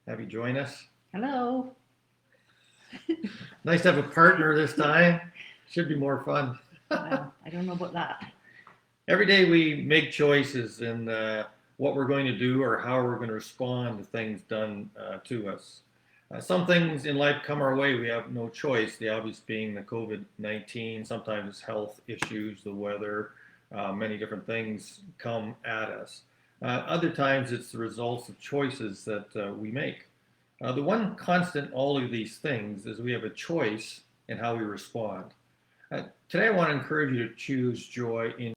have you join us. Hello. Nice to have a partner this time. Should be more fun. Well, I don't know about that. Every day we make choices in what we're going to do or how we're going to respond to things done to us. Some things in life come our way. We have no choice. The obvious being the COVID-19. Sometimes it's health issues, the weather, many different things come at us. Other times it's the results of choices that we make. The one constant in all of these things is we have a choice in how we respond. Today I want to encourage you to choose joy in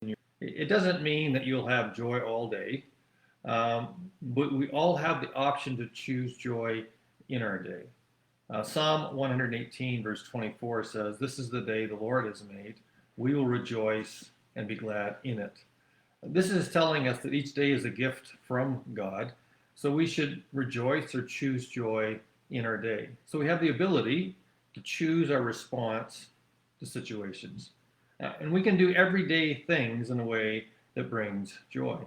your. It doesn't mean that you'll have joy all day, but we all have the option to choose joy in our day. Psalm 118, verse 24 says, "This is the day the Lord has made. We will rejoice and be glad in it." This is telling us that each day is a gift from God, so we should rejoice or choose joy in our day. So we have the ability to choose our response to situations. And we can do everyday things in a way that brings joy.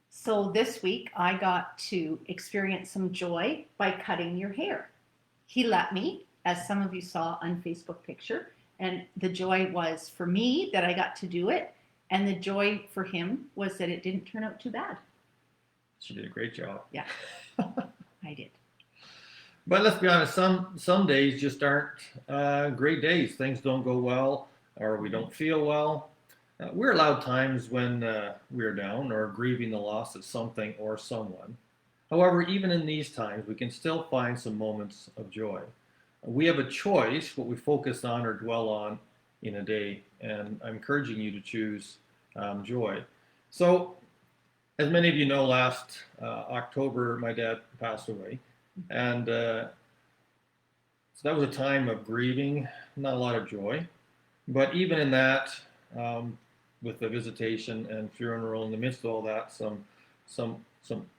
So this week I got to experience some joy by cutting your hair. He let me, as some of you saw on Facebook picture, and the joy was for me that I got to do it, and the joy for him was that it didn't turn out too bad. She did a great job. Yeah, I did. But let's be honest, some days just aren't great days. Things don't go well, or we don't feel well. We're allowed times when we're down or grieving the loss of something or someone. However, even in these times, we can still find some moments of joy. We have a choice what we focus on or dwell on in a day, and I'm encouraging you to choose joy. So, as many of you know, last October, my dad passed away. And so that was a time of grieving, not a lot of joy. But even in that, with the visitation and funeral, in the midst of all that, some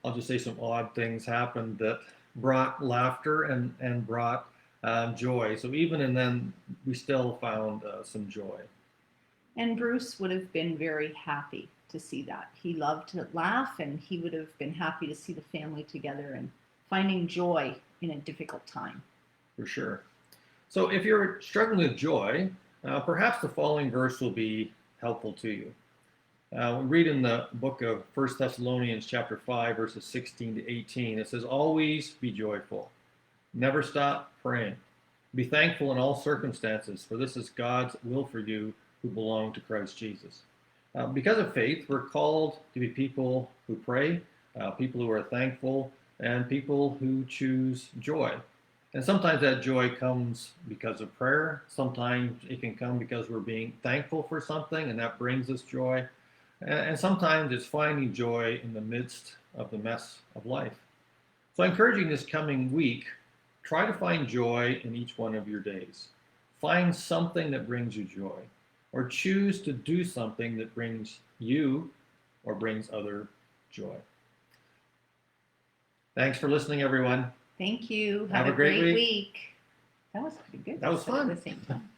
I'll just say some odd things happened that brought laughter and brought joy. So even in then, we still found some joy. And Bruce would have been very happy to see that. He loved to laugh, and he would have been happy to see the family together and finding joy in a difficult time. For sure. So if you're struggling with joy, perhaps the following verse will be helpful to you. We read in the book of 1 Thessalonians chapter 5, verses 16 to 18. It says, "Always be joyful. Never stop praying. Be thankful in all circumstances, for this is God's will for you who belong to Christ Jesus." Because of faith, we're called to be people who pray, people who are thankful, and people who choose joy. And sometimes that joy comes because of prayer. Sometimes it can come because we're being thankful for something, and that brings us joy. And sometimes it's finding joy in the midst of the mess of life. So I encourage you this coming week, try to find joy in each one of your days. Find something that brings you joy, or choose to do something that brings you or brings other joy. Thanks for listening, everyone. Thank you. Have a great great week. week. That was pretty good. That was fun. At the same time.